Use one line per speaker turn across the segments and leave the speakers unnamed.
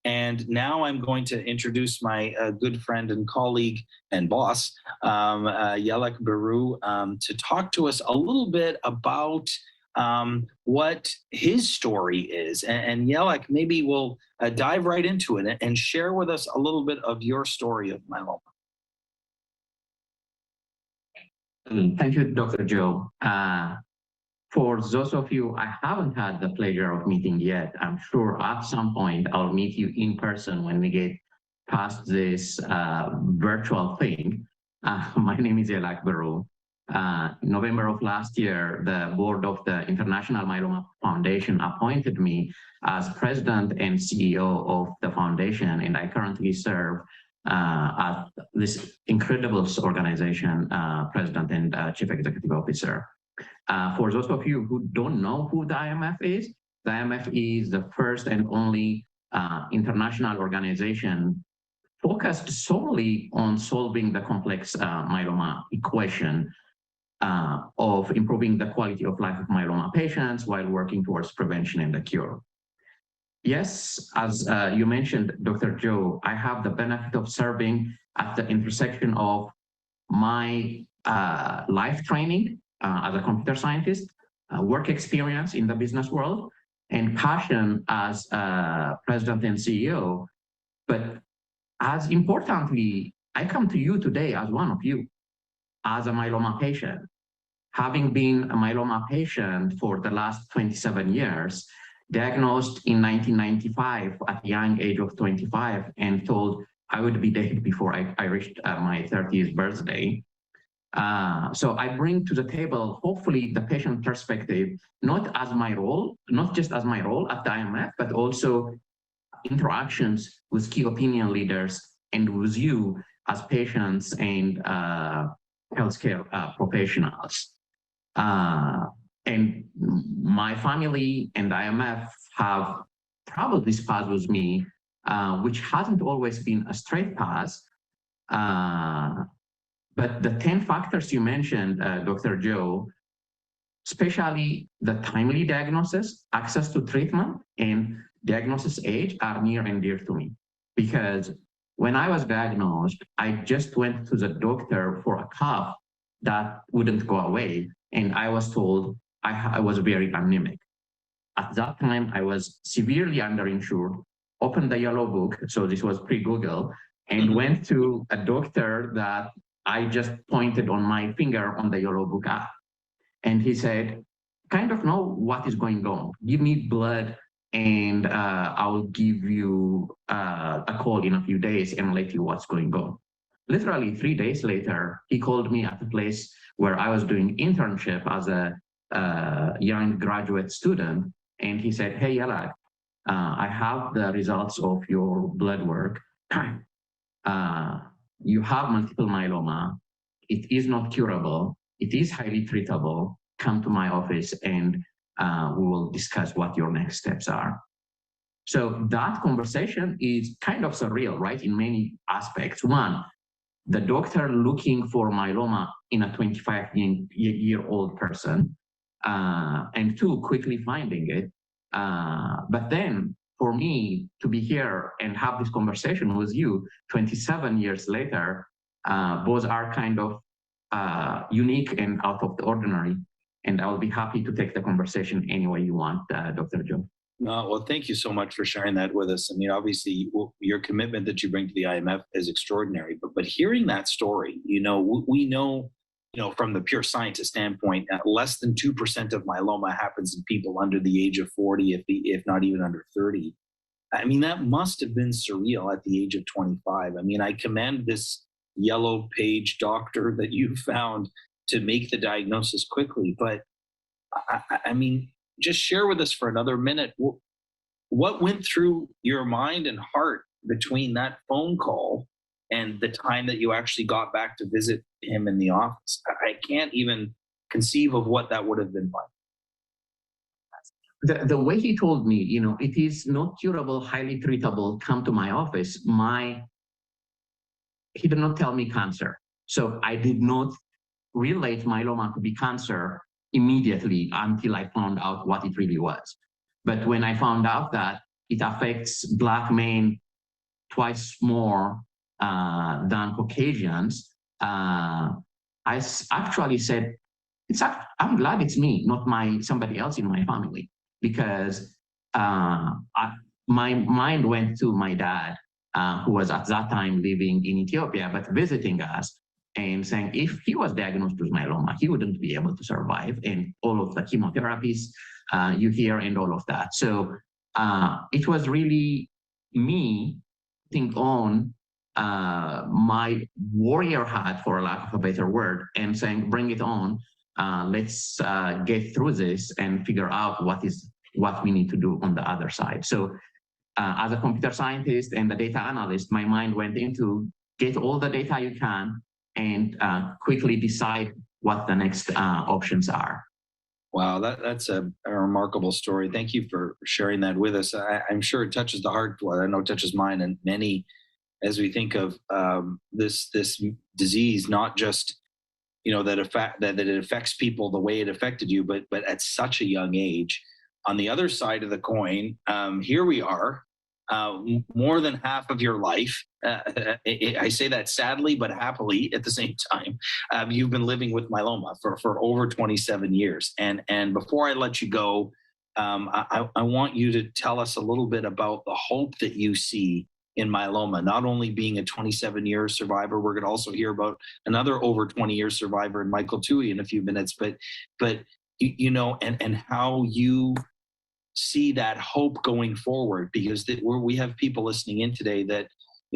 And now I'm going to introduce my good friend and colleague and boss, Yelak Biru, to talk to us a little bit about what his story is. And Yelak, maybe we'll dive right into it and share with us a little bit of your story of myeloma.
Thank you, Dr. Joe. For those of you I haven't had the pleasure of meeting yet, I'm sure at some point I'll meet you in person when we get past this virtual thing. My name is Yelak Biru. In November of last year, the board of the International Myeloma Foundation appointed me as president and CEO of the foundation, and I currently serve at this incredible organization, president and chief executive officer. For those of you who don't know who the IMF is, the IMF is the first and only international organization focused solely on solving the complex myeloma equation of improving the quality of life of myeloma patients while working towards prevention and the cure. Yes, as you mentioned, Dr. Joe, I have the benefit of serving at the intersection of my life training as a computer scientist, work experience in the business world, and passion as president and CEO. But as importantly, I come to you today as one of you, as a myeloma patient. Having been a myeloma patient for the last 27 years, diagnosed in 1995 at the young age of 25 and told I would be dead before I reached my 30th birthday. So I bring to the table, hopefully, the patient perspective, not as my role, not just as my role at the IMF, but also interactions with key opinion leaders and with you as patients and healthcare professionals. And my family and IMF have traveled this path with me, which hasn't always been a straight path. But the 10 factors you mentioned, Dr. Joe, especially the timely diagnosis, access to treatment, and diagnosis age are near and dear to me. Because when I was diagnosed, I just went to the doctor for a cough that wouldn't go away. And I was told I was very anemic. At that time, I was severely underinsured, opened the yellow book, so this was pre-Google, and went to a doctor that I just pointed on my finger on the yellow book app. And he said, kind of know what is going on. Give me blood and I'll give you a call in a few days and let you what's going on. Literally 3 days later, he called me at the place where I was doing internship as a young graduate student. And he said, hey, Yelak, I have the results of your blood work. You have multiple myeloma. It is not curable. It is highly treatable. Come to my office and we will discuss what your next steps are. So that conversation is kind of surreal, right? In many aspects. One, the doctor looking for myeloma in a 25-year-old person. And two, quickly finding it. But then for me to be here and have this conversation with you 27 years later, both are kind of unique and out of the ordinary. And I'll be happy to take the conversation any way you want, Dr. Joe.
Well, thank you so much for sharing that with us. I mean, obviously, your commitment that you bring to the IMF is extraordinary. But hearing that story, we know, from the pure scientist standpoint, less than 2% of myeloma happens in people under the age of 40, if not even under 30. I mean, that must have been surreal at the age of 25. I mean, I commend this yellow page doctor that you found to make the diagnosis quickly. But I mean, just share with us for another minute, what went through your mind and heart between that phone call and the time that you actually got back to visit him in the office? I can't even conceive of what that would have been like.
The way he told me, it is not curable, highly treatable, come to my office. He did not tell me cancer. So I did not relate myeloma to be cancer immediately until I found out what it really was. But when I found out that it affects Black men twice more than Caucasians, I actually said, I'm glad it's me, not somebody else in my family, because my mind went to my dad, who was at that time living in Ethiopia, but visiting us and saying if he was diagnosed with myeloma, he wouldn't be able to survive, and all of the chemotherapies you hear and all of that. So it was really me putting on my warrior hat, for a lack of a better word, and saying, bring it on. Let's get through this and figure out what we need to do on the other side. So as a computer scientist and a data analyst, my mind went into get all the data you can and quickly decide what the next options are.
Wow, that's a remarkable story. Thank you for sharing that with us. I'm sure it touches the heart. Well, I know it touches mine and many as we think of this disease, not just that it affects people the way it affected you, but at such a young age. On the other side of the coin, here we are, more than half of your life. I say that sadly, but happily at the same time. You've been living with myeloma for over 27 years. And before I let you go, I want you to tell us a little bit about the hope that you see in myeloma, not only being a 27-year survivor. We're going to also hear about another over 20-year survivor in Michael Tui in a few minutes, but and how you see that hope going forward, because we have people listening in today that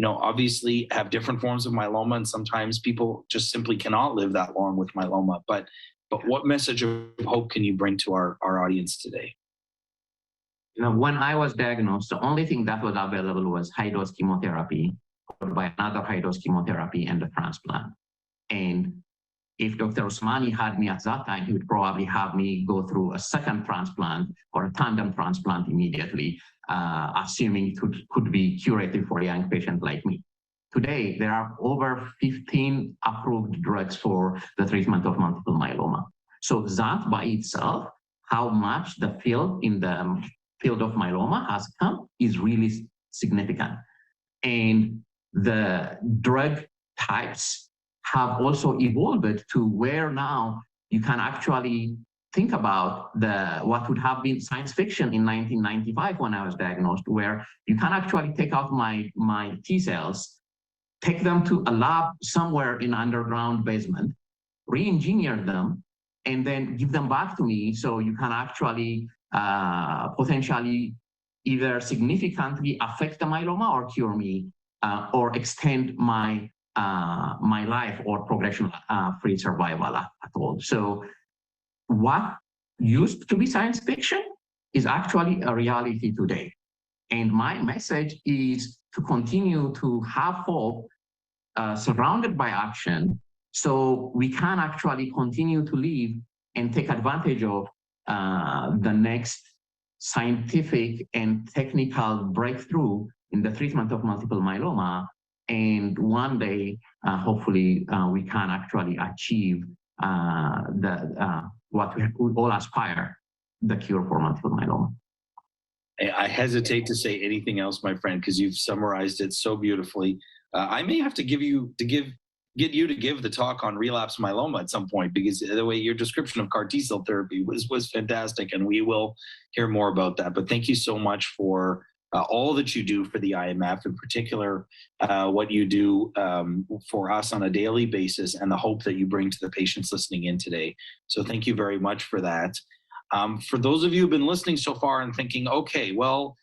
obviously have different forms of myeloma, and sometimes people just simply cannot live that long with myeloma. But what message of hope can you bring to our audience today?
When I was diagnosed, the only thing that was available was high-dose chemotherapy, followed by another high-dose chemotherapy and a transplant. And if Dr. Osmani had me at that time, he would probably have me go through a second transplant or a tandem transplant immediately, assuming it could be curative for a young patient like me. Today, there are over 15 approved drugs for the treatment of multiple myeloma. So that by itself, how much the field of myeloma has come is really significant. And the drug types have also evolved to where now you can actually think about what would have been science fiction in 1995 when I was diagnosed, where you can actually take out my T cells, take them to a lab somewhere in underground basement, re-engineer them, and then give them back to me so you can actually potentially either significantly affect the myeloma or cure me, or extend my life or progression-free survival at all. So what used to be science fiction is actually a reality today. And my message is to continue to have hope surrounded by action, so we can actually continue to live and take advantage of the next scientific and technical breakthrough in the treatment of multiple myeloma. And one day, hopefully, we can actually achieve what we all aspire, the cure for multiple myeloma.
I hesitate to say anything else, my friend, because you've summarized it so beautifully. I may have to get you to give the talk on relapse myeloma at some point, because the way your description of CAR T-cell therapy was fantastic, and we will hear more about that. But thank you so much for all that you do for the IMF, in particular, what you do for us on a daily basis, and the hope that you bring to the patients listening in today. So thank you very much for that. For those of you who've been listening so far and thinking, okay, well,